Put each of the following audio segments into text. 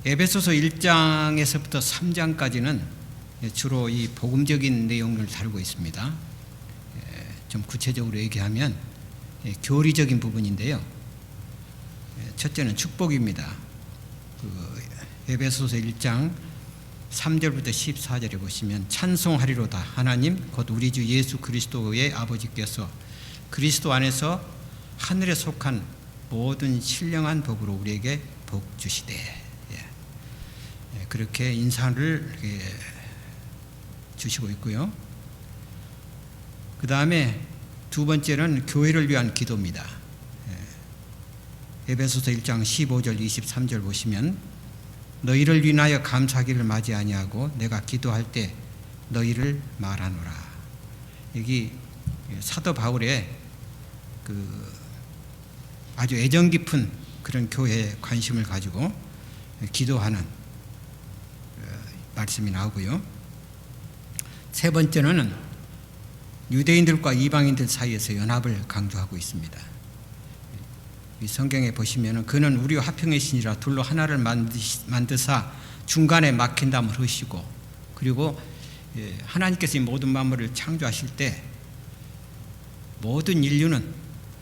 에베소서 1장에서부터 3장까지는 주로 이 복음적인 내용을 다루고 있습니다. 좀 구체적으로 얘기하면 교리적인 부분인데요. 첫째는 축복입니다. 에베소서 1장 3절부터 14절에 보시면 찬송하리로다 하나님 곧 우리 주 예수 그리스도의 아버지께서 그리스도 안에서 하늘에 속한 모든 신령한 복으로 우리에게 복 주시되, 그렇게 인사를 주시고 있고요. 그 다음에 두 번째는 교회를 위한 기도입니다. 에베소서 1장 15절 23절 보시면 너희를 인하여 감사기를 맞이 아니하고 내가 기도할 때 너희를 말하노라. 여기 사도 바울의 아주 애정 깊은 그런 교회에 관심을 가지고 기도하는 말씀이 나오고요. 세 번째는 유대인들과 이방인들 사이에서 연합을 강조하고 있습니다. 이 성경에 보시면 그는 우리와 화평이시니라 둘로 하나를 만드사 중간에 막힌 담을 허시고, 그리고 하나님께서 이 모든 만물을 창조하실 때 모든 인류는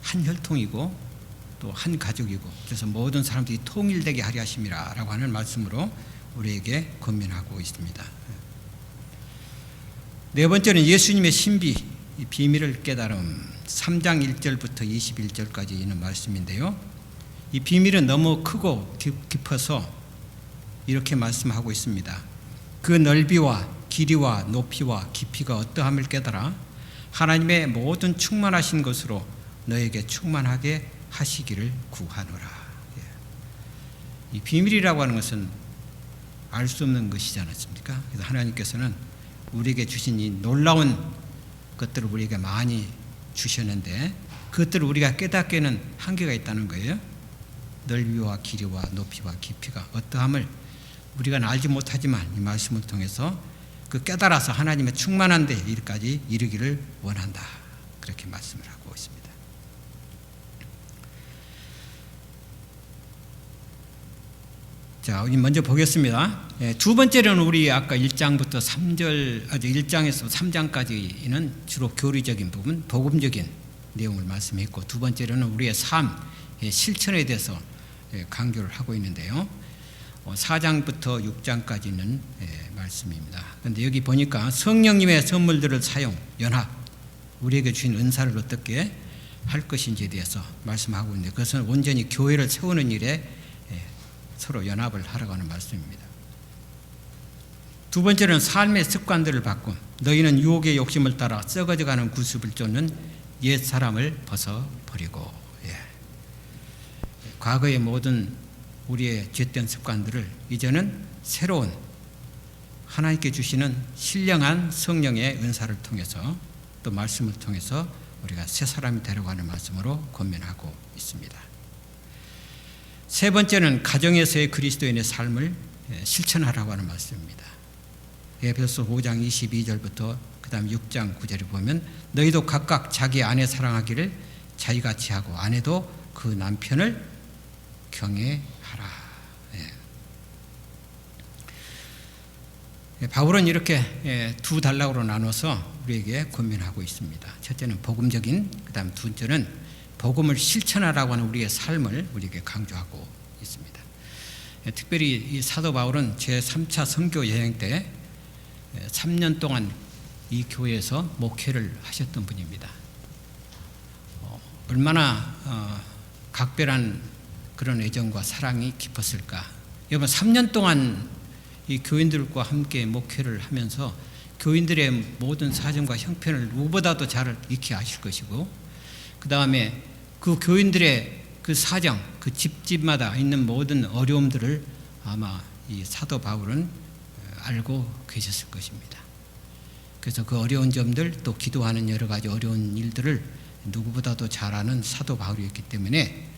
한 혈통이고 또 한 가족이고 그래서 모든 사람들이 통일되게 하려 하심이라 라고 하는 말씀으로 우리에게 권면하고 있습니다. 네 번째는 예수님의 신비, 비밀을 깨달음 3장 1절부터 21절까지 있는 말씀인데요. 이 비밀은 너무 크고 깊어서 이렇게 말씀하고 있습니다. 그 넓이와 길이와 높이와 깊이가 어떠함을 깨달아 하나님의 모든 충만하신 것으로 너에게 충만하게 하시기를 구하노라. 이 비밀이라고 하는 것은 알 수 없는 것이지 않습니까? 그래서 하나님께서는 우리에게 주신 이 놀라운 것들을 우리에게 많이 주셨는데 그것들을 우리가 깨닫기에는 한계가 있다는 거예요. 넓이와 길이와 높이와 깊이가 어떠함을 우리가 알지 못하지만 이 말씀을 통해서 그 깨달아서 하나님의 충만한 데 이르기까지 이르기를 원한다. 그렇게 말씀을 하고 있습니다. 자, 먼저 보겠습니다. 두 번째는 우리 아까 1장부터 1장에서 3장까지는 주로 교리적인 부분, 복음적인 내용을 말씀했고, 두 번째로는 우리의 삶, 실천에 대해서 강조를 하고 있는데요. 4장부터 6장까지는 말씀입니다. 그런데 여기 보니까 성령님의 선물들을 사용, 연합, 우리에게 주신 은사를 어떻게 할 것인지에 대해서 말씀하고 있는데 그것은 온전히 교회를 세우는 일에 서로 연합을 하라고 하는 말씀입니다. 두 번째는 삶의 습관들을 바꿈. 너희는 유혹의 욕심을 따라 썩어져가는 구습을 쫓는 옛 사람을 벗어버리고. 과거의 모든 우리의 죄된 습관들을 이제는 새로운 하나님께 주시는 신령한 성령의 은사를 통해서 또 말씀을 통해서 우리가 새 사람이 되려고 하는 말씀으로 권면하고 있습니다. 세 번째는 가정에서의 그리스도인의 삶을 실천하라고 하는 말씀입니다. 에베소 5장 22절부터 그 다음 6장 9절에 보면 너희도 각각 자기 아내 사랑하기를 자기같이 하고 아내도 그 남편을 경외하라. 바울은 이렇게 두 단락으로 나눠서 우리에게 권면하고 있습니다. 첫째는 복음적인, 그 다음 두 번째는 복음을 실천하라고 하는 우리의 삶을 우리에게 강조하고 있습니다. 특별히 이 사도 바울은 제3차 선교 여행 때 3년 동안 이 교회에서 목회를 하셨던 분입니다. 얼마나 각별한 그런 애정과 사랑이 깊었을까. 여러분 3년 동안 이 교인들과 함께 목회를 하면서 교인들의 모든 사정과 형편을 누구보다도 잘 익히 아실 것이고 그 다음에 그 교인들의 그 사정, 그 집집마다 있는 모든 어려움들을 아마 이 사도 바울은 알고 계셨을 것입니다. 그래서 그 어려운 점들 또 기도하는 여러 가지 어려운 일들을 누구보다도 잘 아는 사도 바울이었기 때문에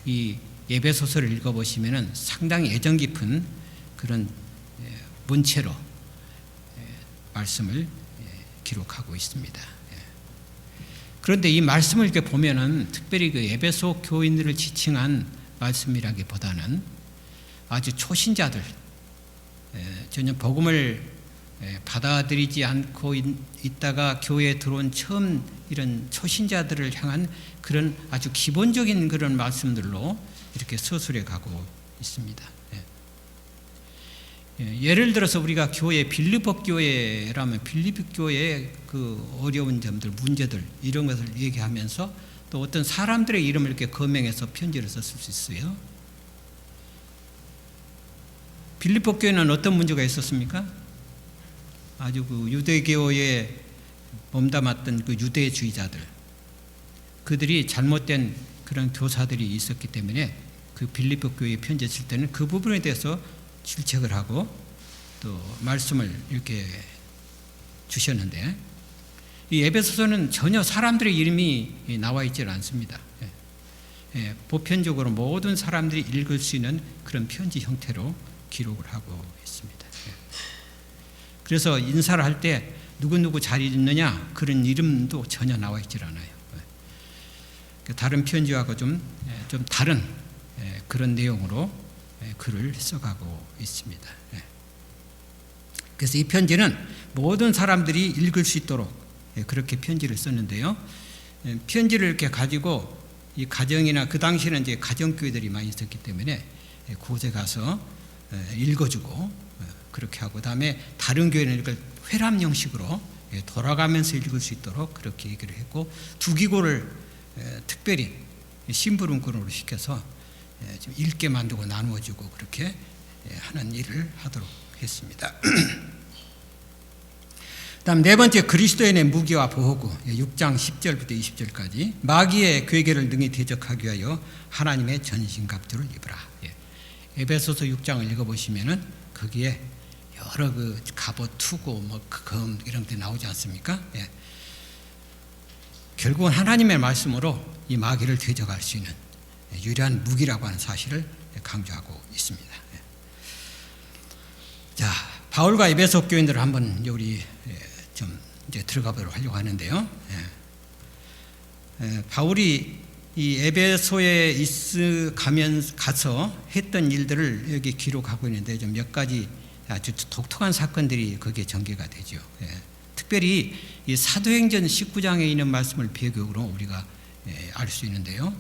이 에베소서를 읽어보시면 상당히 애정 깊은 그런 문체로 말씀을 기록하고 있습니다. 그런데 이 말씀을 이렇게 보면은 특별히 그 에베소 교인들을 지칭한 말씀이라기보다는 아주 초신자들, 전혀 복음을 받아들이지 않고 있다가 교회에 들어온 처음 이런 초신자들을 향한 그런 아주 기본적인 그런 말씀들로 이렇게 서술해 가고 있습니다. 예를 들어서 우리가 교회 빌립보 교회라면 빌립보 교회의 그 어려운 점들, 문제들 이런 것을 얘기하면서 또 어떤 사람들의 이름을 이렇게 거명해서 편지를 썼을 수 있어요. 빌립보 교회는 어떤 문제가 있었습니까? 아주 그 유대교에 몸담았던 그 유대주의자들, 그들이 잘못된 그런 교사들이 있었기 때문에 그 빌립보 교회에 편지 쓸 때는 그 부분에 대해서 질책을 하고 또 말씀을 이렇게 주셨는데, 이 에베소서는 전혀 사람들의 이름이 나와 있지 않습니다. 보편적으로 모든 사람들이 읽을 수 있는 그런 편지 형태로 기록을 하고 있습니다. 그래서 인사를 할 때 누구누구 잘 읽느냐 그런 이름도 전혀 나와 있지 않아요. 다른 편지하고 좀 다른 그런 내용으로 글을 써가고 있습니다. 그래서 이 편지는 모든 사람들이 읽을 수 있도록 그렇게 편지를 썼는데요. 편지를 이렇게 가지고 이 가정이나 그 당시에는 이제 가정교회들이 많이 있었기 때문에 그곳에 가서 읽어주고 그렇게 하고, 그다음에 다른 교회는 이걸 회람 형식으로 돌아가면서 읽을 수 있도록 그렇게 얘기를 했고, 두 기고를 특별히 심부름꾼으로 시켜서 좀 읽게 만들고 나누어주고 그렇게 하는 일을 하도록 했습니다. 다음 네 번째, 그리스도인의 무기와 보호구, 6장 10절부터 20절까지 마귀의 괴계를 능히 대적하기 위하여 하나님의 전신갑주를 입으라. 에베소서 6장을 읽어보시면은 거기에 여러 그 갑옷, 투고, 검 이런 게 나오지 않습니까? 결국은 하나님의 말씀으로 이 마귀를 대적할 수 있는 유일한 무기라고 하는 사실을 강조하고 있습니다. 자, 바울과 에베소 교인들을 한번 우리 좀 이제 들어가 보도록 하려고 하는데요. 바울이 이 에베소에 가서 했던 일들을 여기 기록하고 있는데 좀 몇 가지 아주 독특한 사건들이 거기에 전개가 되죠. 특별히 이 사도행전 19장에 있는 말씀을 배경으로 우리가 알 수 있는데요.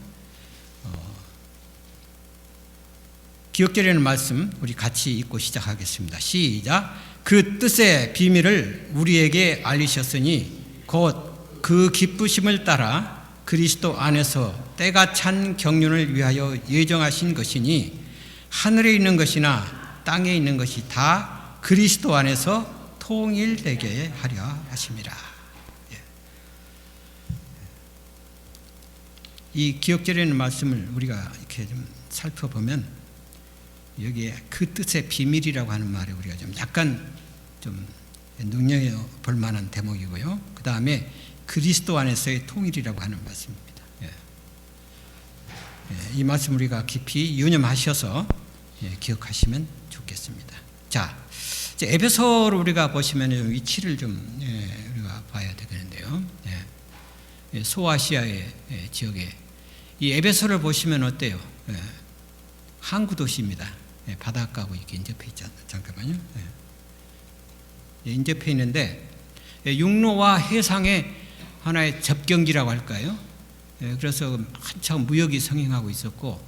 기억되려는 말씀 우리 같이 읽고 시작하겠습니다. 시작. 그 뜻의 비밀을 우리에게 알리셨으니 곧 그 기쁘심을 따라 그리스도 안에서 때가 찬 경륜을 위하여 예정하신 것이니 하늘에 있는 것이나 땅에 있는 것이 다 그리스도 안에서 통일되게 하려 하심이라. 이 기억되려는 말씀을 우리가 이렇게 좀 살펴보면 여기에 그 뜻의 비밀이라고 하는 말에 우리가 좀 약간 좀 눈여겨볼 만한 대목이고요. 그 다음에 그리스도 안에서의 통일이라고 하는 말씀입니다. 이 말씀 우리가 깊이 유념하셔서 기억하시면 좋겠습니다. 자, 이제 에베소를 우리가 보시면 좀 위치를 좀 우리가 봐야 되겠는데요. 소아시아의 지역에 이 에베소를 보시면 어때요? 항구 도시입니다. 바닷가하고 이렇게 인접해 있잖아요. 잠깐만요. 인접해 있는데 육로와 해상의 하나의 접경지라고 할까요? 그래서 한참 무역이 성행하고 있었고,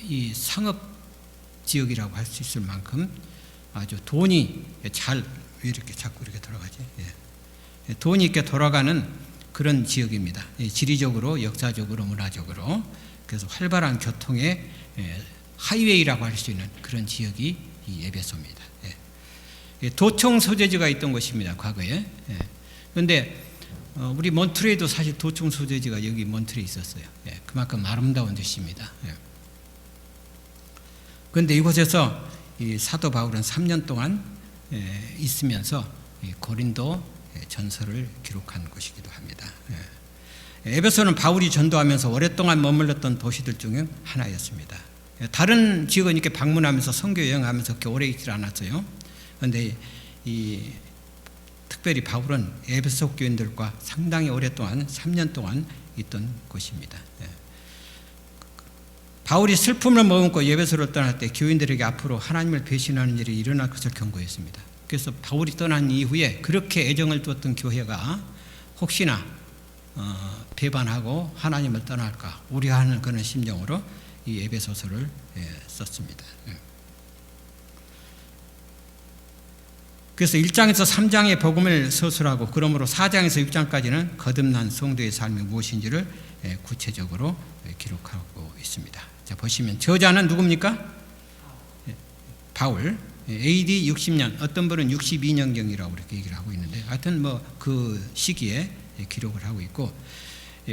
이 상업 지역이라고 할 수 있을 만큼 아주 돈이 잘 왜 이렇게 자꾸 이렇게 돌아가지? 돈이 이렇게 돌아가는 그런 지역입니다. 지리적으로, 역사적으로, 문화적으로. 그래서 활발한 교통의 하이웨이라고 할 수 있는 그런 지역이 이 에베소입니다. 도청 소재지가 있던 곳입니다, 과거에. 그런데 우리 몬트레도 사실 도청 소재지가 여기 몬트레에 있었어요. 그만큼 아름다운 도시입니다. 그런데 이곳에서 이 사도 바울은 3년 동안 있으면서 고린도 전서를 기록한 곳이기도 합니다. 에베소는 바울이 전도하면서 오랫동안 머물렀던 도시들 중에 하나였습니다. 다른 지역은 이렇게 방문하면서 선교 여행하면서 그렇게 오래 있지 않았어요. 그런데 특별히 바울은 에베소 교인들과 상당히 오랫동안 3년 동안 있던 곳입니다. 바울이 슬픔을 머금고 에베소를 떠날 때 교인들에게 앞으로 하나님을 배신하는 일이 일어날 것을 경고했습니다. 그래서 바울이 떠난 이후에 그렇게 애정을 두었던 교회가 혹시나 배반하고 하나님을 떠날까 우려하는 그런 심정으로 이 에베소서를 썼습니다. 그래서 1장에서 3장의 복음을 서술하고 그러므로 4장에서 6장까지는 거듭난 성도의 삶이 무엇인지를 구체적으로 기록하고 있습니다. 자, 보시면 저자는 누굽니까? 바울. AD 60년, 어떤 분은 62년경이라고 이렇게 얘기를 하고 있는데 하여튼 뭐 그 시기에 기록을 하고 있고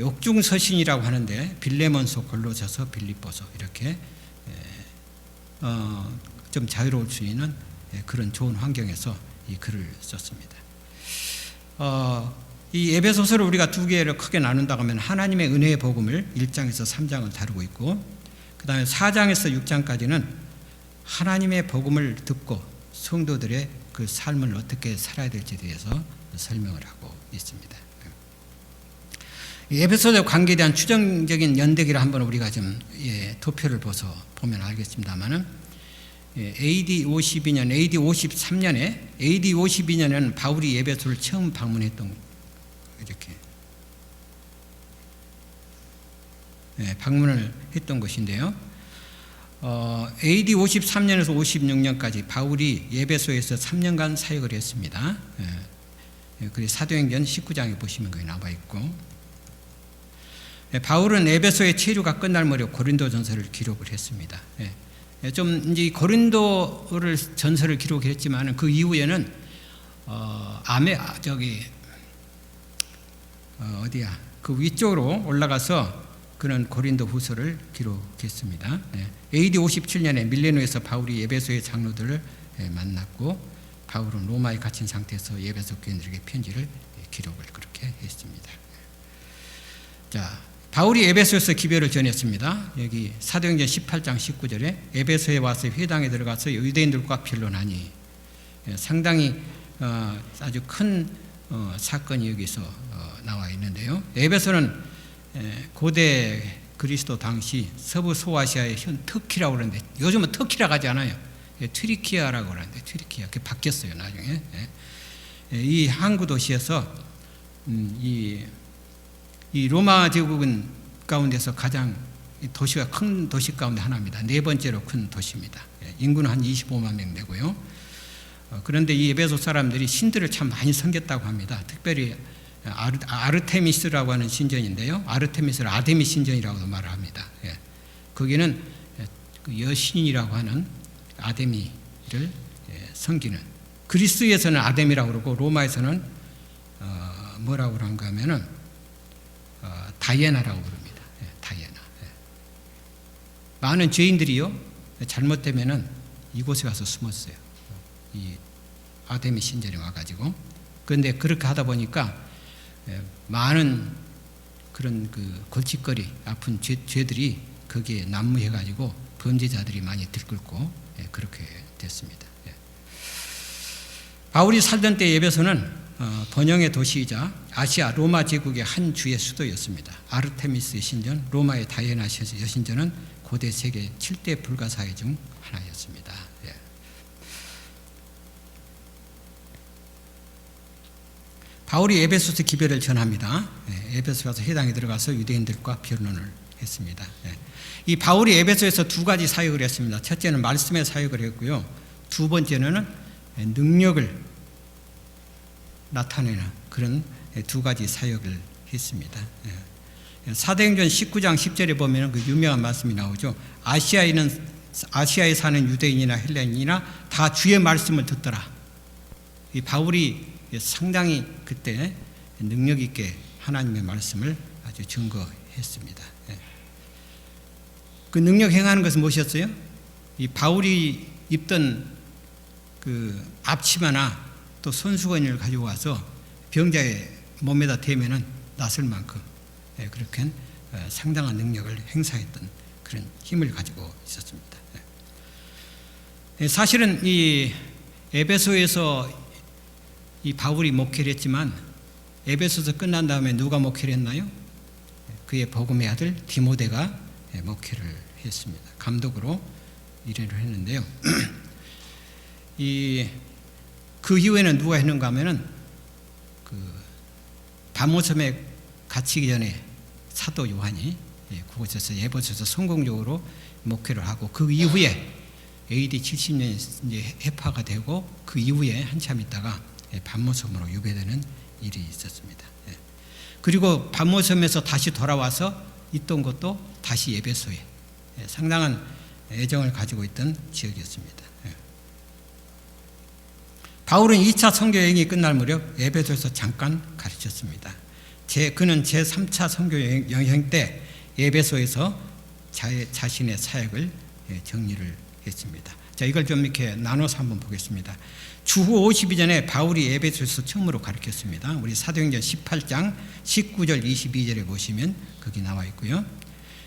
옥중서신이라고 하는데 빌레몬서, 골로새서, 빌립보서 이렇게 좀 자유로울 수 있는 그런 좋은 환경에서 이 글을 썼습니다. 이 에베소서를 우리가 두 개를 크게 나눈다고 하면 하나님의 은혜의 복음을 1장에서 3장을 다루고 있고 그 다음에 4장에서 6장까지는 하나님의 복음을 듣고 성도들의 그 삶을 어떻게 살아야 될지에 대해서 설명을 하고 있습니다. 에베소서 관계에 대한 추정적인 연대기를 한번 우리가 좀 도표를 보면 알겠습니다만은 AD 52년, AD 53년에 AD 52년에는 바울이 에베소를 처음 방문했던 이렇게 방문을 했던 것인데요. AD 53년에서 56년까지 바울이 에베소에서 3년간 사역을 했습니다. 그래서 사도행전 19장에 보시면 거기 나와 있고 바울은 에베소의 체류가 끝날 무렵 고린도전서를 기록을 했습니다. 좀 이제 고린도를 전서를 기록했지만 그 이후에는 그 위쪽으로 올라가서 그는 고린도 후서를 기록했습니다. AD 57년에 밀레노에서 바울이 에베소의 장로들을 만났고 바울은 로마에 갇힌 상태에서 에베소 교인들에게 편지를 기록을 그렇게 했습니다. 자, 바울이 에베소에서 기별을 전했습니다. 여기 사도행전 18장 19절에 에베소에 와서 회당에 들어가서 유대인들과 변론하니 상당히 아주 큰 사건이 여기서 나와 있는데요. 에베소는 고대 그리스도 당시 서부 소아시아의 현 터키라고 그러는데 요즘은 터키라고 하지 않아요. 트리키아라고 그러는데 트리키아 그게 바뀌었어요 나중에. 이 항구 도시에서 이 로마 제국은 가운데서 가장 도시가 큰 도시 가운데 하나입니다. 네 번째로 큰 도시입니다. 인구는 한 25만 명 되고요. 그런데 이 에베소 사람들이 신들을 참 많이 섬겼다고 합니다. 특별히 아르테미스라고 하는 신전인데요. 아르테미스를 아데미 신전이라고도 말을 합니다. 거기는 여신이라고 하는 아데미를 섬기는 그리스에서는 아데미라고 그러고 로마에서는 뭐라고 그런가 하면은 다이애나라고 부릅니다. 다이애나. 많은 죄인들이요 잘못되면은 이곳에 와서 숨었어요. 이 아데미 신전에 와가지고. 그런데 그렇게 하다 보니까 많은 그런 그 골칫거리 아픈 죄들이 거기에 난무해가지고 범죄자들이 많이 들끓고 그렇게 됐습니다. 바울이 살던 때 에베소는 번영의 도시이자 아시아 로마 제국의 한 주의 수도였습니다. 아르테미스의 신전, 로마의 다이애나 여신전은 고대 세계 7대 불가사의 중 하나였습니다. 바울이 에베소서 기별을 전합니다. 에베소 가서 회당에 들어가서 유대인들과 변론을 했습니다. 이 바울이 에베소에서 두 가지 사역을 했습니다. 첫째는 말씀의 사역을 했고요. 두 번째는 능력을 나타내는 그런 두 가지 사역을 했습니다. 사도행전 19장 10절에 보면 그 유명한 말씀이 나오죠. 아시아에 사는 유대인이나 헬레인이나 다 주의 말씀을 듣더라. 이 바울이 상당히 그때 능력 있게 하나님의 말씀을 아주 증거했습니다. 그 능력 행하는 것은 무엇이었어요? 이 바울이 입던 그 앞치마나 또 손수건을 가지고 와서 병자의 몸에다 대면은 낫을 만큼 그렇게 상당한 능력을 행사했던 그런 힘을 가지고 있었습니다. 사실은 이 에베소에서 이 바울이 목회를 했지만 에베소서 끝난 다음에 누가 목회를 했나요? 그의 복음의 아들 디모데가 목회를 했습니다. 감독으로 일을 했는데요. 그 이후에는 누가 했는가 하면은 바모섬에 갇히기 전에 사도 요한이 그곳에서 에베소서 성공적으로 목회를 하고, 그 이후에 AD 70년 이제 해파가 되고, 그 이후에 한참 있다가 바모섬으로 유배되는 일이 있었습니다. 그리고 바모섬에서 다시 돌아와서 있던 것도 다시 에베소에 상당한 애정을 가지고 있던 지역이었습니다. 바울은 2차 선교 여행이 끝날 무렵 에베소에서 잠깐 가르쳤습니다. 그는 제3차 선교 여행 때 에베소에서 자신의 사역을 정리를 했습니다. 자, 이걸 좀 이렇게 나눠서 한번 보겠습니다. 주후 52년에 바울이 에베소에서 처음으로 가르쳤습니다. 우리 사도행전 18장 19절 22절에 보시면 거기 나와 있고요.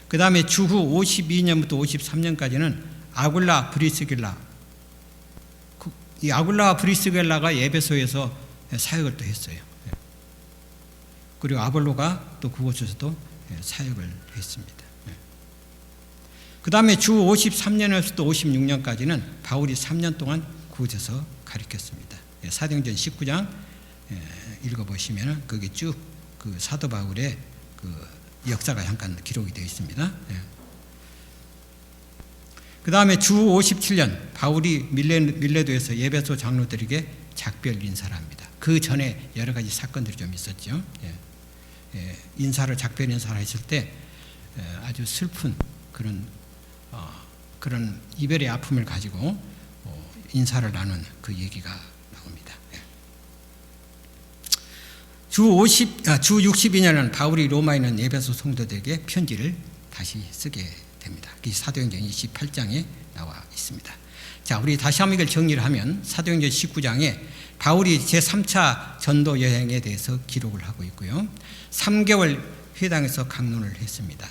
그 다음에 주후 52년부터 53년까지는 아굴라 브리스길라, 이 아굴라와 브리스길라가 에베소에서 사역을 또 했어요. 그리고 아볼로가 또 그곳에서도 사역을 했습니다. 그 다음에 주 53년에서 또 56년까지는 바울이 3년 동안 그곳에서 가르쳤습니다. 사도행전 19장 읽어보시면 거기 쭉 그 사도 바울의 그 역사가 잠깐 기록이 되어 있습니다. 그 다음에 주 57년 바울이 밀레도에서 에베소 장로들에게 작별 인사를 합니다. 그 전에 여러 가지 사건들이 좀 있었죠. 작별 인사를 했을 때 아주 슬픈 그런 이별의 아픔을 가지고 인사를 나눈 그 얘기가 나옵니다. 주 62년은 바울이 로마에 있는 에베소 성도들에게 편지를 다시 쓰게 됩니다. 이 사도행전 28장에 나와 있습니다. 자, 우리 다시 한번 이걸 정리를 하면 사도행전 19장에 바울이 제3차 전도 여행에 대해서 기록을 하고 있고요. 3개월 회당에서 강론을 했습니다.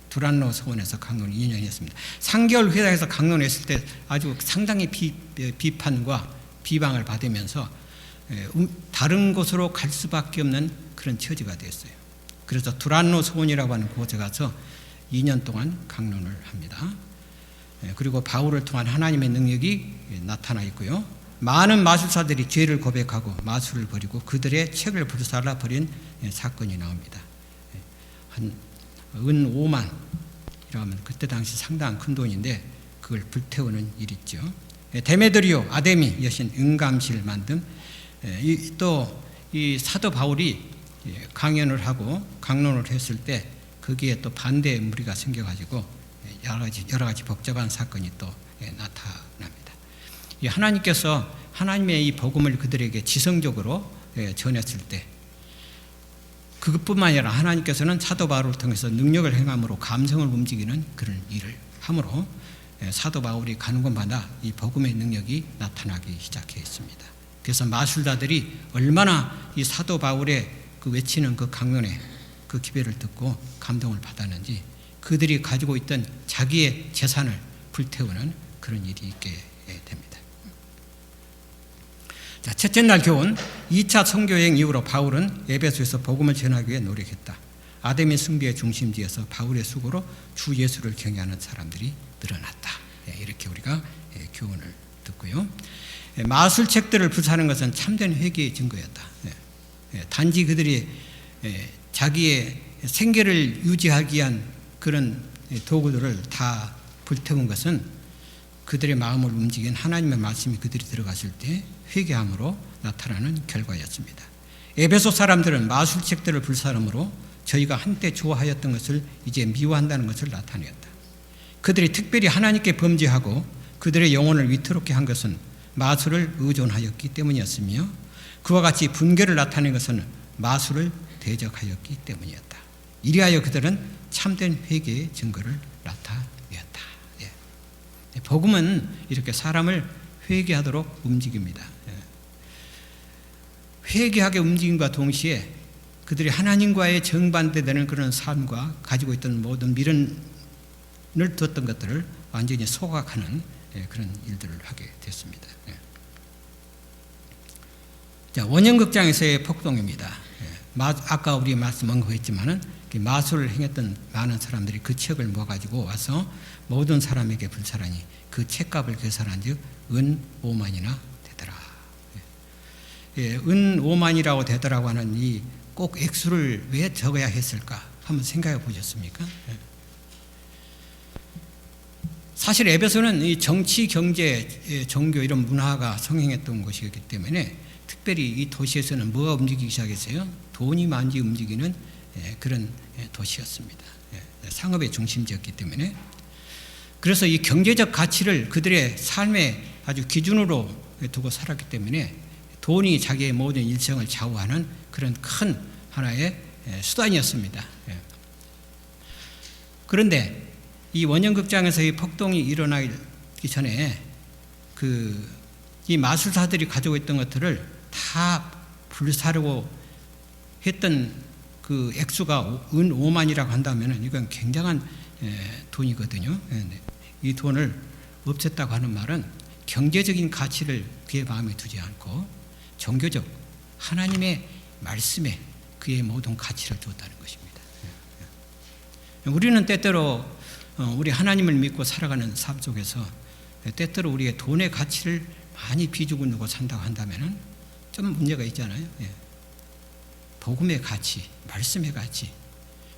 두란노 서원에서 강론 2년 했습니다. 3개월 회당에서 강론했을 때 아주 상당히 비판과 비방을 받으면서 다른 곳으로 갈 수밖에 없는 그런 처지가 됐어요. 그래서 두란노 서원이라고 하는 곳에 가서 2년 동안 강론을 합니다. 그리고 바울을 통한 하나님의 능력이 나타나 있고요. 많은 마술사들이 죄를 고백하고 마술을 버리고 그들의 책을 불살라 버린 사건이 나옵니다. 한 은 5만 이라면 그때 당시 상당한 큰 돈인데 그걸 불태우는 일이 있죠. 데메드리오 아데미 여신 은감실 만듦, 또 이 사도 바울이 강연을 하고 강론을 했을 때 거기에 또 반대 무리가 생겨가지고 여러 가지 복잡한 사건이 또 나타납니다. 하나님께서 하나님의 이 복음을 그들에게 지성적으로 전했을 때 그것뿐만 아니라 하나님께서는 사도 바울을 통해서 능력을 행함으로 감성을 움직이는 그런 일을 함으로 사도 바울이 가는 곳마다 이 복음의 능력이 나타나기 시작했습니다. 그래서 마술자들이 얼마나 이 사도 바울의 그 외치는 그 강론에 그 기별을 듣고 감동을 받았는지 그들이 가지고 있던 자기의 재산을 불태우는 그런 일이 있게 됩니다. 자, 첫째 날 교훈, 2차 선교여행 이후로 바울은 에베소에서 복음을 전하기 위해 노력했다. 아데미 숭배의 중심지에서 바울의 수고로 주 예수를 경외하는 사람들이 늘어났다. 이렇게 우리가 교훈을 듣고요. 마술책들을 불사하는 것은 참된 회개의 증거였다. 단지 그들이 자기의 생계를 유지하기 위한 그런 도구들을 다 불태운 것은 그들의 마음을 움직인 하나님의 말씀이 그들이 들어갔을 때 회개함으로 나타나는 결과였습니다. 에베소 사람들은 마술책들을 불사함으로 저희가 한때 좋아하였던 것을 이제 미워한다는 것을 나타내었다. 그들이 특별히 하나님께 범죄하고 그들의 영혼을 위태롭게 한 것은 마술을 의존하였기 때문이었으며 그와 같이 분개를 나타낸 것은 마술을 대적하였기 때문이었다. 이리하여 그들은 참된 회개의 증거를 나타내었다. 복음은 이렇게 사람을 회개하도록 움직입니다. 회개하게 움직임과 동시에 그들이 하나님과의 정반대되는 그런 삶과 가지고 있던 모든 미련을 두었던 것들을 완전히 소각하는 그런 일들을 하게 됐습니다. 자, 원형극장에서의 폭동입니다. 아까 우리 말씀 언급했지만은 마술을 행했던 많은 사람들이 그 책을 모아가지고 와서 모든 사람에게 불사하니 그 책값을 계산한즉 은 5만이나 되더라. 은 5만이라고 되더라고 하는 이 꼭 액수를 왜 적어야 했을까 한번 생각해 보셨습니까? 사실 에베소는 이 정치, 경제, 종교 이런 문화가 성행했던 곳이었기 때문에 특별히 이 도시에서는 뭐가 움직이기 시작했어요? 돈이 많이 움직이는 그런 도시였습니다. 상업의 중심지였기 때문에. 그래서 이 경제적 가치를 그들의 삶의 아주 기준으로 두고 살았기 때문에 돈이 자기의 모든 일생을 좌우하는 그런 큰 하나의 수단이었습니다. 그런데 이 원형극장에서 이 폭동이 일어나기 전에 이 마술사들이 가지고 있던 것들을 다 불사르고 했던 그 액수가 은 5만이라고 한다면 이건 굉장한 돈이거든요. 이 돈을 없앴다고 하는 말은 경제적인 가치를 그의 마음에 두지 않고 종교적 하나님의 말씀에 그의 모든 가치를 두었다는 것입니다. 우리는 때때로 우리 하나님을 믿고 살아가는 삶 속에서 때때로 우리의 돈의 가치를 많이 비주고 누고 산다고 한다면 좀 문제가 있잖아요. 복음의 가치, 말씀의 가치,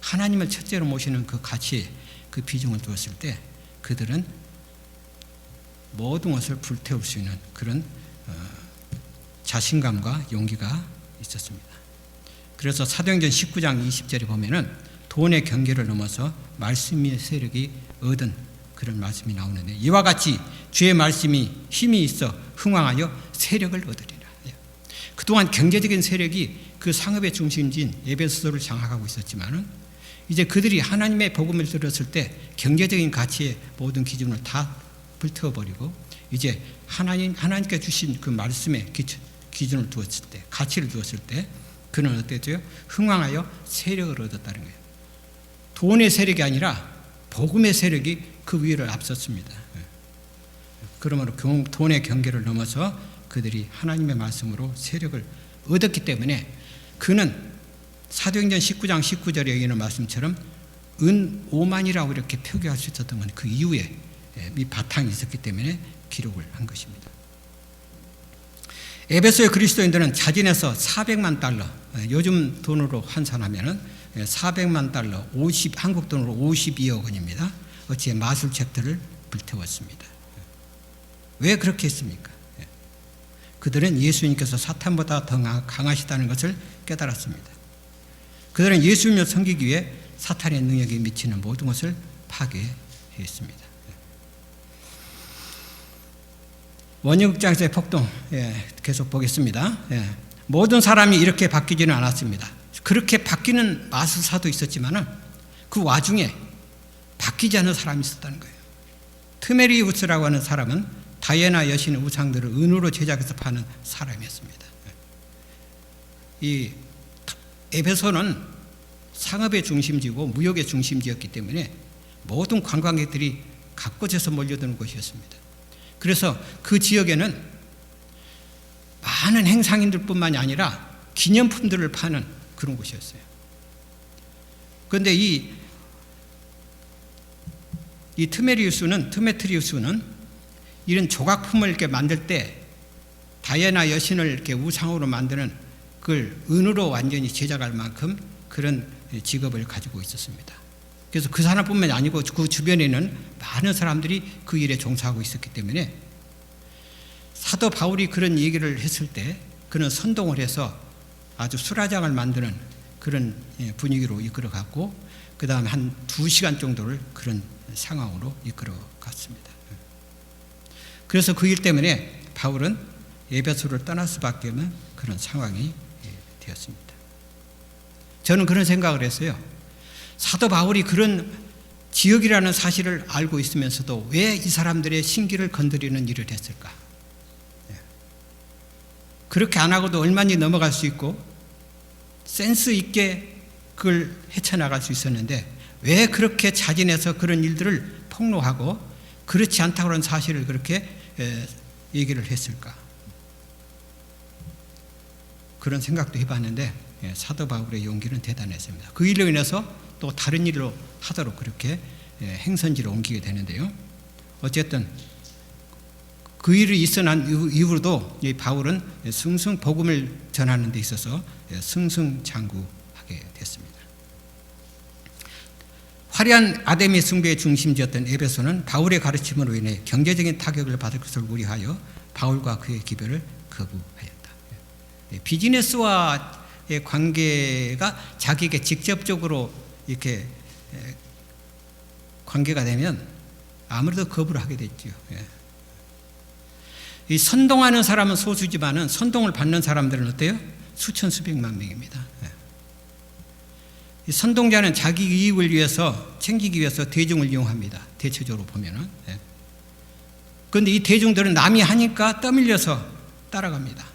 하나님을 첫째로 모시는 그 가치에 그 비중을 두었을 때 그들은 모든 것을 불태울 수 있는 그런 자신감과 용기가 있었습니다. 그래서 사도행전 19장 20절에 보면은 돈의 경계를 넘어서 말씀의 세력이 얻은 그런 말씀이 나오는데 이와 같이 주의 말씀이 힘이 있어 흥왕하여 세력을 얻으리라. 그동안 경제적인 세력이 그 상업의 중심지인 에베소를 장악하고 있었지만은 이제 그들이 하나님의 복음을 들었을 때 경제적인 가치의 모든 기준을 다 불태워버리고 이제 하나님께 주신 그 말씀의 기준을 두었을 때, 가치를 두었을 때 그는 어땠죠? 흥왕하여 세력을 얻었다는 거예요. 돈의 세력이 아니라 복음의 세력이 그 위를 앞섰습니다. 그러므로 돈의 경계를 넘어서 그들이 하나님의 말씀으로 세력을 얻었기 때문에 그는 사도행전 19장 19절에 여기는 말씀처럼 은 5만이라고 이렇게 표기할 수 있었던 건 그 이후에 이 바탕이 있었기 때문에 기록을 한 것입니다. 에베소의 그리스도인들은 자진해서 400만 달러, 요즘 돈으로 환산하면 400만 달러, 한국 돈으로 52억 원입니다. 어찌 마술책들을 불태웠습니다. 왜 그렇게 했습니까? 그들은 예수님께서 사탄보다 더 강하시다는 것을 깨달았습니다. 그들은 예수님을 섬기기 위해 사탄의 능력에 미치는 모든 것을 파괴했습니다. 원형극장에서의 폭동 계속 보겠습니다. 모든 사람이 이렇게 바뀌지는 않았습니다. 그렇게 바뀌는 마술사도 있었지만 그 와중에 바뀌지 않은 사람이 있었다는 거예요. 트메리우스라고 하는 사람은 다이애나 여신의 우상들을 은으로 제작해서 파는 사람이었습니다. 이 에베소는 상업의 중심지고 무역의 중심지였기 때문에 모든 관광객들이 각곳에서 몰려드는 곳이었습니다. 그래서 그 지역에는 많은 행상인들뿐만이 아니라 기념품들을 파는 그런 곳이었어요. 그런데 이 트메트리우스는 이런 조각품을 이렇게 만들 때 다이애나 여신을 이렇게 우상으로 만드는 그걸 은으로 완전히 제작할 만큼 그런 직업을 가지고 있었습니다. 그래서 그 사람뿐만이 아니고 그 주변에는 많은 사람들이 그 일에 종사하고 있었기 때문에 사도 바울이 그런 얘기를 했을 때 그는 선동을 해서 아주 수라장을 만드는 그런 분위기로 이끌어갔고 그 다음에 한 2시간 정도를 그런 상황으로 이끌어갔습니다. 그래서 그 일 때문에 바울은 에베소를 떠날 수밖에 없는 그런 상황이 되었습니다. 저는 그런 생각을 했어요. 사도 바울이 그런 지역이라는 사실을 알고 있으면서도 왜 이 사람들의 신기를 건드리는 일을 했을까? 그렇게 안 하고도 얼마든지 넘어갈 수 있고 센스 있게 그걸 헤쳐나갈 수 있었는데 왜 그렇게 자진해서 그런 일들을 폭로하고 그렇지 않다고 하는 사실을 그렇게 얘기를 했을까? 그런 생각도 해봤는데 사도 바울의 용기는 대단했습니다. 그 일로 인해서 또 다른 일로 하도록 그렇게 행선지로 옮기게 되는데요. 어쨌든 그 일이 있어 난 이후로도 이 바울은 승승 복음을 전하는 데 있어서 승승장구하게 됐습니다. 화려한 아데미 숭배의 중심지였던 에베소는 바울의 가르침으로 인해 경제적인 타격을 받을 것을 우려하여 바울과 그의 기별을 거부하였다. 비즈니스와의 관계가 자기에게 직접적으로 이렇게 관계가 되면 아무래도 거부를 하게 됐죠. 이 선동하는 사람은 소수지만은 선동을 받는 사람들은 어때요? 수천 수백만 명입니다. 이 선동자는 자기 이익을 위해서 챙기기 위해서 대중을 이용합니다. 대체적으로 보면은. 그런데 이 대중들은 남이 하니까 떠밀려서 따라갑니다.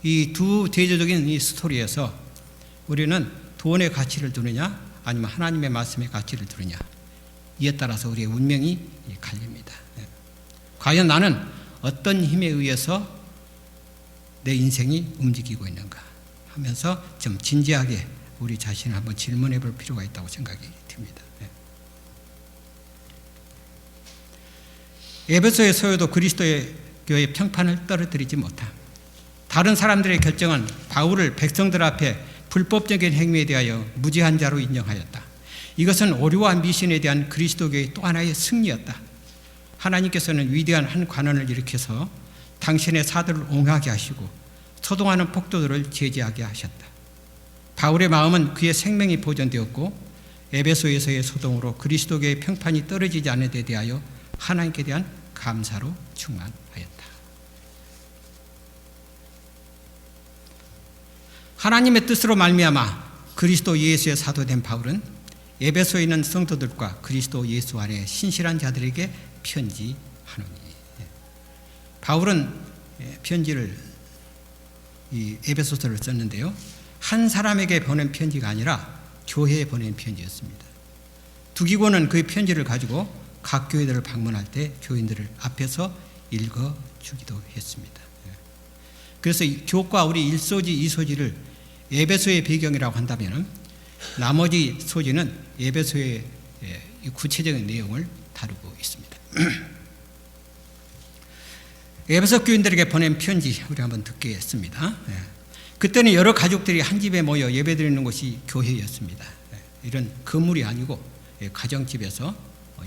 이 두 대조적인 이 스토리에서 우리는 돈의 가치를 두느냐 아니면 하나님의 말씀의 가치를 두느냐 이에 따라서 우리의 운명이 갈립니다. 과연 나는 어떤 힘에 의해서 내 인생이 움직이고 있는가 하면서 좀 진지하게 우리 자신을 한번 질문해 볼 필요가 있다고 생각이 듭니다. 에베소의 소유도 그리스도의 교회의 평판을 떨어뜨리지 못함. 다른 사람들의 결정은 바울을 백성들 앞에 불법적인 행위에 대하여 무죄한 자로 인정하였다. 이것은 오류와 미신에 대한 그리스도교의 또 하나의 승리였다. 하나님께서는 위대한 한 관원을 일으켜서 당신의 사도를 옹호하게 하시고 소동하는 폭도들을 제지하게 하셨다. 바울의 마음은 그의 생명이 보존되었고 에베소에서의 소동으로 그리스도교의 평판이 떨어지지 않은 데 대하여 하나님께 대한 감사로 충만하였다. 하나님의 뜻으로 말미암아 그리스도 예수의 사도된 바울은 에베소에 있는 성도들과 그리스도 예수 안에 신실한 자들에게 편지하노니. 바울은 편지를 이 에베소서를 썼는데요. 한 사람에게 보낸 편지가 아니라 교회에 보낸 편지였습니다. 두기고는 그 편지를 가지고 각 교회들을 방문할 때 교인들을 앞에서 읽어주기도 했습니다. 그래서 교과 우리 1소지, 2소지를 에베소의 배경이라고 한다면 나머지 소지는 에베소의 구체적인 내용을 다루고 있습니다. 에베소 교인들에게 보낸 편지 우리 한번 듣겠습니다. 그때는 여러 가족들이 한 집에 모여 예배드리는 곳이 교회였습니다. 이런 건물이 아니고 가정집에서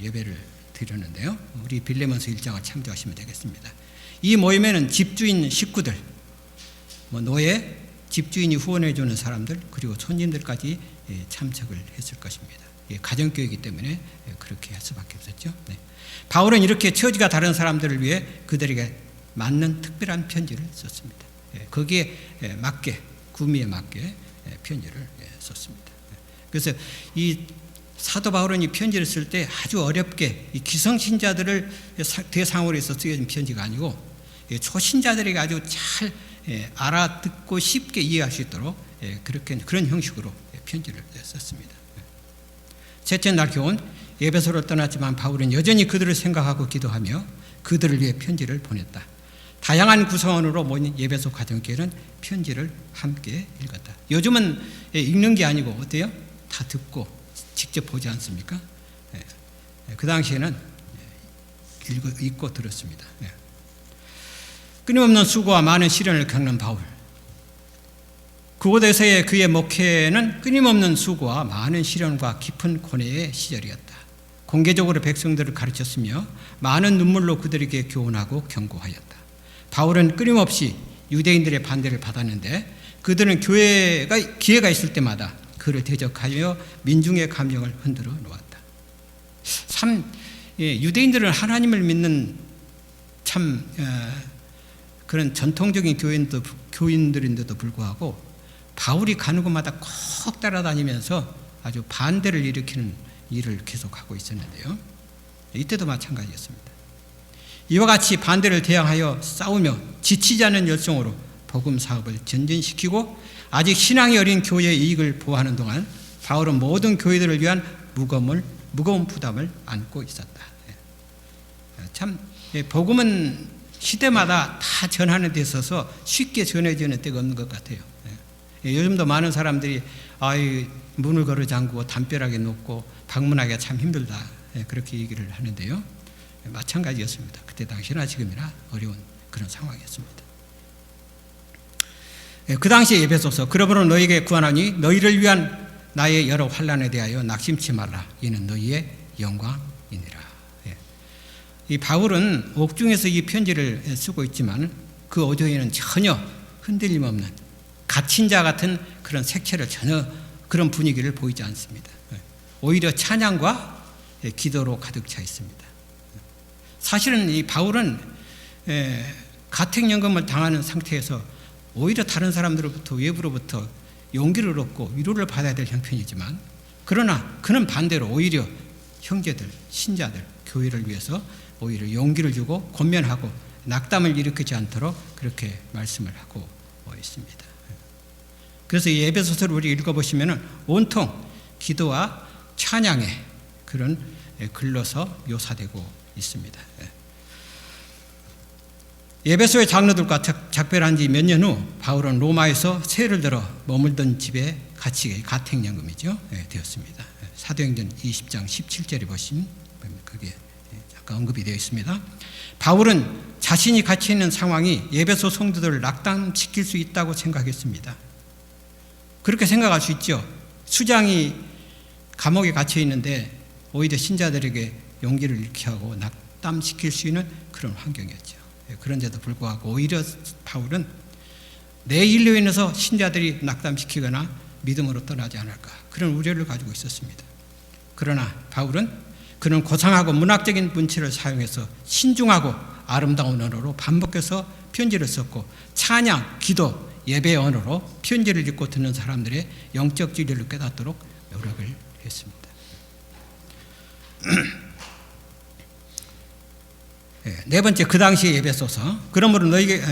예배를 드렸는데요. 우리 빌레몬서 1장을 참조하시면 되겠습니다. 이 모임에는 집주인 식구들, 노예, 집주인이 후원해 주는 사람들 그리고 손님들까지 참석을 했을 것입니다. 가정교회이기 때문에 그렇게 할 수밖에 없었죠. 바울은 이렇게 처지가 다른 사람들을 위해 그들에게 맞는 특별한 편지를 썼습니다. 거기에 맞게, 구미에 맞게 편지를 썼습니다. 그래서 이 사도 바울은 이 편지를 쓸 때 아주 어렵게 이 기성신자들을 대상으로 해서 쓰여진 편지가 아니고 초신자들에게 아주 잘 알아듣고 쉽게 이해할 수 있도록 그런 형식으로 편지를 썼습니다. 셋째 날 교훈, 에베소를 떠났지만 바울은 여전히 그들을 생각하고 기도하며 그들을 위해 편지를 보냈다. 다양한 구성원으로 모인 에베소 가정교회는 편지를 함께 읽었다. 요즘은 읽는 게 아니고 어때요? 다 듣고 직접 보지 않습니까? 그 당시에는 읽고 들었습니다. 끊임없는 수고와 많은 시련을 겪는 바울. 그곳에서의 그의 목회는 끊임없는 수고와 많은 시련과 깊은 고뇌의 시절이었다. 공개적으로 백성들을 가르쳤으며 많은 눈물로 그들에게 교훈하고 경고하였다. 바울은 끊임없이 유대인들의 반대를 받았는데 그들은 기회가 있을 때마다 그를 대적하여 민중의 감정을 흔들어 놓았다. 참 유대인들은 하나님을 믿는 참 그런 전통적인 교인들인데도 불구하고 바울이 가는 곳마다 꼭 따라다니면서 아주 반대를 일으키는 일을 계속하고 있었는데요. 이때도 마찬가지였습니다. 이와 같이 반대를 대항하여 싸우며 지치지 않는 열성으로 복음 사업을 전진시키고 아직 신앙이 어린 교회의 이익을 보호하는 동안 바울은 모든 교회들을 위한 무거운 부담을 안고 있었다. 참 복음은 시대마다 다 전하는 데 있어서 쉽게 전해지는 때가 없는 것 같아요. 요즘도 많은 사람들이 문을 걸어 잠그고 담벼락에 놓고 방문하기가 참 힘들다, 그렇게 얘기를 하는데요. 마찬가지였습니다. 그때 당시나 지금이나 어려운 그런 상황이었습니다. 그 당시에 에베소서, 그러므로 너희에게 구하노니 너희를 위한 나의 여러 환난에 대하여 낙심치 말라. 이는 너희의 영광이니라. 이 바울은 옥중에서 이 편지를 쓰고 있지만 그 어조에는 전혀 흔들림 없는 갇힌 자 같은 그런 색채를 전혀 그런 분위기를 보이지 않습니다. 오히려 찬양과 기도로 가득 차 있습니다. 사실은 이 바울은 가택연금을 당하는 상태에서 오히려 다른 사람들로부터, 외부로부터 용기를 얻고 위로를 받아야 될 형편이지만, 그러나 그는 반대로 오히려 형제들, 신자들, 교회를 위해서 오히려 용기를 주고 권면하고 낙담을 일으키지 않도록 그렇게 말씀을 하고 있습니다. 그래서 이 에베소서를 우리 읽어보시면 온통 기도와 찬양의 그런 글로서 묘사되고 있습니다. 에베소의 장로들과 작별한 지 몇 년 후 바울은 로마에서 세를 들어 머물던 집에 같이 가택연금이죠, 되었습니다. 사도행전 20장 17절에 보시면 그게 잠깐 언급이 되어 있습니다. 바울은 자신이 갇혀 있는 상황이 에베소 성도들을 낙담시킬 수 있다고 생각했습니다. 그렇게 생각할 수 있죠. 수장이 감옥에 갇혀 있는데 오히려 신자들에게 용기를 잃게 하고 낙담시킬 수 있는 그런 환경이었죠. 그런데도 불구하고 오히려 바울은 내 일로 인해서 신자들이 낙담시키거나 믿음으로 떠나지 않을까, 그런 우려를 가지고 있었습니다. 그러나 바울은 그는 고상하고 문학적인 문체를 사용해서 신중하고 아름다운 언어로 반복해서 편지를 썼고, 찬양, 기도, 예배 언어로 편지를 읽고 듣는 사람들의 영적 진리를 깨닫도록 노력을 했습니다. 네 번째, 그 당시의 에베소서. 그러므로 너희에게,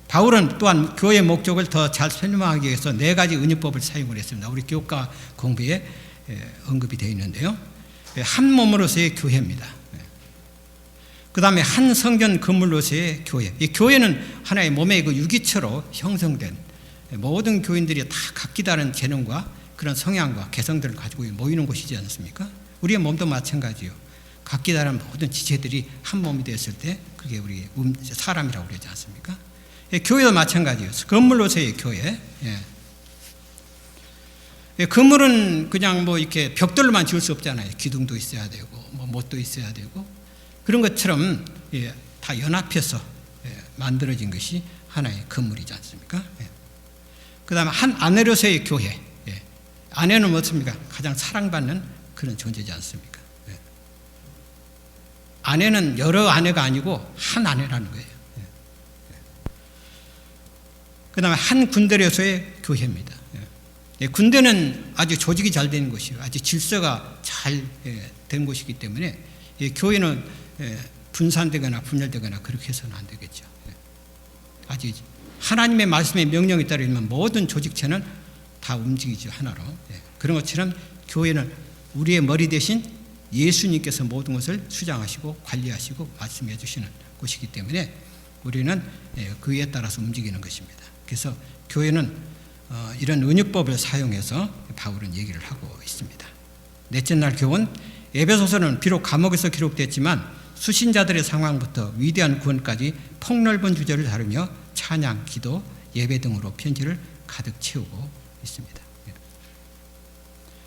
바울은 또한 교회의 목적을 더 잘 설명하기 위해서 4가지 은유법을 사용을 했습니다. 우리 교과 공부에 언급이 되어 있는데요. 한 몸으로서의 교회입니다. 그 다음에 한 성전 건물로서의 교회. 이 교회는 하나의 몸의 그 유기체로 형성된, 모든 교인들이 다 각기 다른 재능과 그런 성향과 개성들을 가지고 모이는 곳이지 않습니까? 우리의 몸도 마찬가지요. 각기 다른 모든 지체들이 한 몸이 되었을 때 그게 우리 사람이라고 그러지 않습니까? 교회도 마찬가지예요. 건물로서의 교회. 건물은 그냥 뭐 이렇게 벽돌로만 지을 수 없잖아요. 기둥도 있어야 되고, 뭐 못도 있어야 되고, 그런 것처럼 다 연합해서 만들어진 것이 하나의 건물이지 않습니까? 그 다음에 한 아내로서의 교회. 아내는 어떻습니까? 가장 사랑받는 그런 존재지 않습니까? 아내는 여러 아내가 아니고 한 아내라는 거예요. 그 다음에 한 군대로서의 교회입니다. 군대는 아주 조직이 잘 되는 곳이에요. 아주 질서가 잘 된 곳이기 때문에 교회는 분산되거나 분열되거나 그렇게 해서는 안 되겠죠. 아주 하나님의 말씀의 명령에 따르면 모든 조직체는 다 움직이죠, 하나로. 그런 것처럼 교회는 우리의 머리 대신 예수님께서 모든 것을 수장하시고 관리하시고 말씀해 주시는 곳이기 때문에 우리는 그에 따라서 움직이는 것입니다. 그래서 교회는 이런 은유법을 사용해서 바울은 얘기를 하고 있습니다. 넷째 날 교훈, 에베소서는 비록 감옥에서 기록됐지만 수신자들의 상황부터 위대한 구원까지 폭넓은 주제를 다루며 찬양, 기도, 예배 등으로 편지를 가득 채우고 있습니다.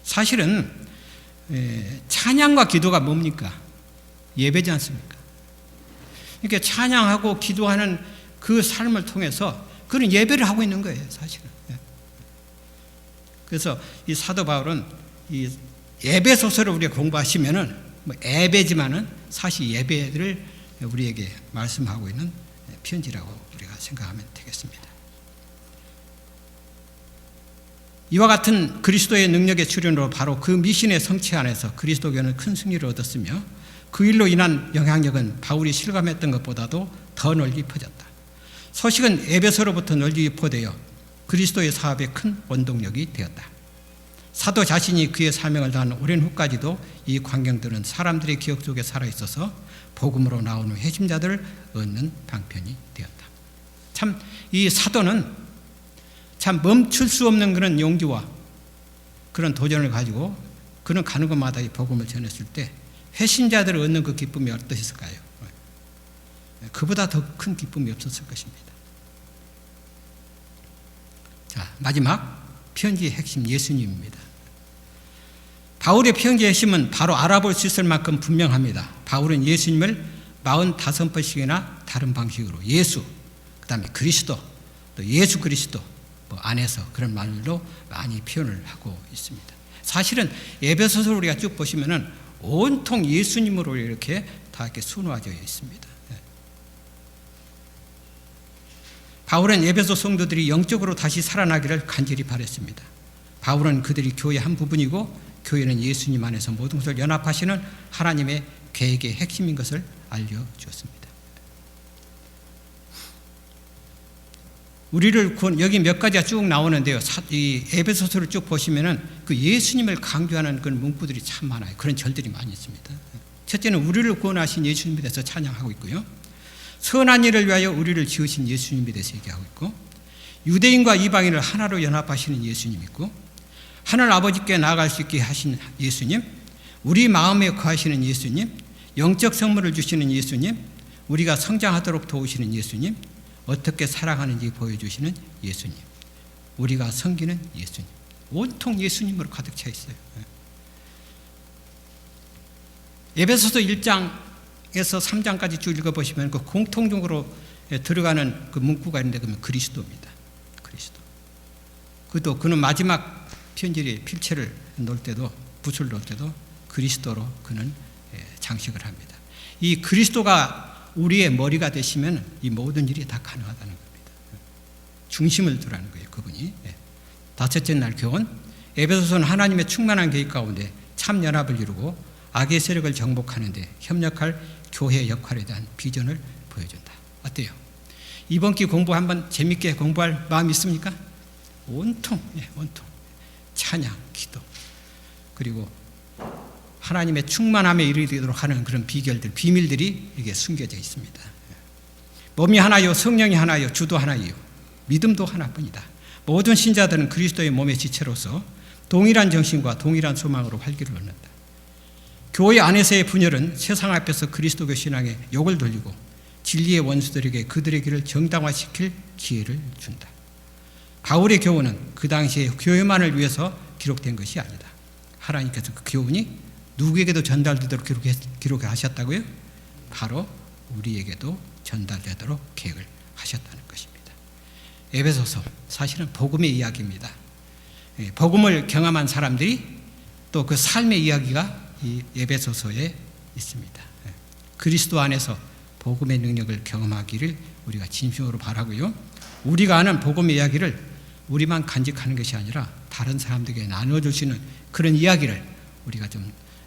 사실은 찬양과 기도가 뭡니까? 예배지 않습니까? 이렇게 찬양하고 기도하는 그 삶을 통해서 그런 예배를 하고 있는 거예요, 사실은. 그래서 이 사도 바울은 이 에베소서를 우리가 공부하시면은 뭐 예배지만은 사실 예배를 우리에게 말씀하고 있는 편지라고 우리가 생각하면 되겠습니다. 이와 같은 그리스도의 능력의 출현으로 바로 그 미신의 성취 안에서 그리스도교는 큰 승리를 얻었으며 그 일로 인한 영향력은 바울이 실감했던 것보다도 더 널리 퍼졌다. 소식은 에베소로부터 널리 유포되어 그리스도의 사업에 큰 원동력이 되었다. 사도 자신이 그의 사명을 다한 오랜 후까지도 이 광경들은 사람들의 기억 속에 살아있어서 복음으로 나오는 회심자들을 얻는 방편이 되었다. 참 이 사도는 참 멈출 수 없는 그런 용기와 그런 도전을 가지고 그는 가는 곳마다 이 복음을 전했을 때 회심자들을 얻는 그 기쁨이 어떠셨을까요? 그보다 더 큰 기쁨이 없었을 것입니다. 자, 마지막 편지의 핵심 예수님입니다. 바울의 편지의 핵심은 바로 알아볼 수 있을 만큼 분명합니다. 바울은 예수님을 45번씩이나 다른 방식으로 예수, 그 다음에 그리스도, 또 예수 그리스도 안에서 그런 말로 많이 표현을 하고 있습니다. 사실은 에베소서를 우리가 쭉 보시면은 온통 예수님으로 이렇게 다 이렇게 순화되어 있습니다. 바울은 에베소 성도들이 영적으로 다시 살아나기를 간절히 바랬습니다. 바울은 그들이 교회의 한 부분이고 교회는 예수님 안에서 모든 것을 연합하시는 하나님의 계획의 핵심인 것을 알려주었습니다. 우리를 여기 몇 가지가 쭉 나오는데요. 이 에베소서를 쭉 보시면은 그 예수님을 강조하는 그런 문구들이 참 많아요. 그런 절들이 많이 있습니다. 첫째는 우리를 구원하신 예수님에 대해서 찬양하고 있고요. 선한 일을 위하여 우리를 지으신 예수님에 대해서 얘기하고 있고, 유대인과 이방인을 하나로 연합하시는 예수님 있고, 하늘 아버지께 나아갈 수 있게 하신 예수님, 우리 마음에 거하시는 예수님, 영적 선물을 주시는 예수님, 우리가 성장하도록 도우시는 예수님, 어떻게 살아가는지 보여주시는 예수님, 우리가 섬기는 예수님, 온통 예수님으로 가득 차 있어요. 에베소서 1장에서 3장까지 쭉 읽어보시면 그 공통적으로 들어가는 그 문구가 있는데 그러면 그리스도입니다. 그리스도. 그는 마지막 편지의 필체를 놓을 때도, 붓을 놓을 때도 그리스도로 그는 장식을 합니다. 이 그리스도가 우리의 머리가 되시면 이 모든 일이 다 가능하다는 겁니다. 중심을 두라는 거예요, 그분이. 다섯째 날 교훈, 에베소서는 하나님의 충만한 계획 가운데 참 연합을 이루고 악의 세력을 정복하는 데 협력할 교회의 역할에 대한 비전을 보여준다. 어때요? 이번 기 공부 한번 재밌게 공부할 마음 있습니까? 온통 찬양, 기도, 그리고 하나님의 충만함에 이르도록 하는 그런 비결들, 비밀들이 이게 숨겨져 있습니다. 몸이 하나요, 성령이 하나요, 주도 하나요, 믿음도 하나뿐이다. 모든 신자들은 그리스도의 몸의 지체로서 동일한 정신과 동일한 소망으로 활기를 얻는다. 교회 안에서의 분열은 세상 앞에서 그리스도교 신앙에 욕을 돌리고 진리의 원수들에게 그들의 길을 정당화시킬 기회를 준다. 바울의 교훈은 그 당시에 교회만을 위해서 기록된 것이 아니다. 하나님께서 그 교훈이 누구에게도 전달되도록 기록하셨다고요? 바로 우리에게도 전달되도록 계획을 하셨다는 것입니다. 에베소서 사실은 복음의 이야기입니다. 복음을 경험한 사람들이 또 그 삶의 이야기가 이 에베소서에 있습니다. 그리스도 안에서 복음의 능력을 경험하기를 우리가 진심으로 바라고요. 우리가 아는 복음의 이야기를 우리만 간직하는 것이 아니라 다른 사람들에게 나눠주시는 그런 이야기를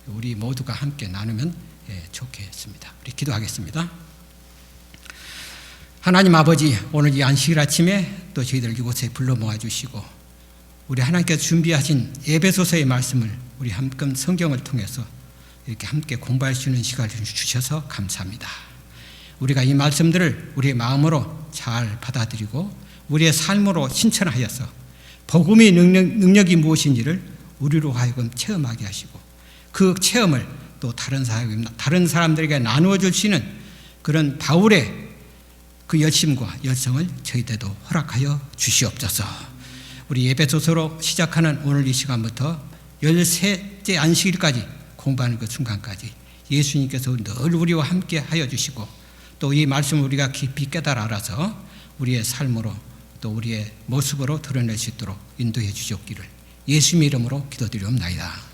우리 모두가 함께 나누면 좋겠습니다. 우리 기도하겠습니다. 하나님 아버지, 오늘 이 안식일 아침에 또 저희들 이곳에 불러 모아주시고 우리 하나님께서 준비하신 에베소서의 말씀을 우리 함께 성경을 통해서 이렇게 함께 공부할 수 있는 시간을 주셔서 감사합니다. 우리가 이 말씀들을 우리의 마음으로 잘 받아들이고 우리의 삶으로 실천하여서 복음의 능력이 무엇인지를 우리로 하여금 체험하게 하시고 그 체험을 또 다른 사람들에게 나누어 줄 수 있는 그런 바울의 그 열심과 열성을 저희들도 허락하여 주시옵소서. 우리 에베소서로 시작하는 오늘 이 시간부터 13째 안식일까지 공부하는 그 순간까지 예수님께서 늘 우리와 함께 하여 주시고 또 이 말씀을 우리가 깊이 깨달아 알아서 우리의 삶으로 또 우리의 모습으로 드러낼 수 있도록 인도해 주시옵기를 예수님의 이름으로 기도드리옵나이다.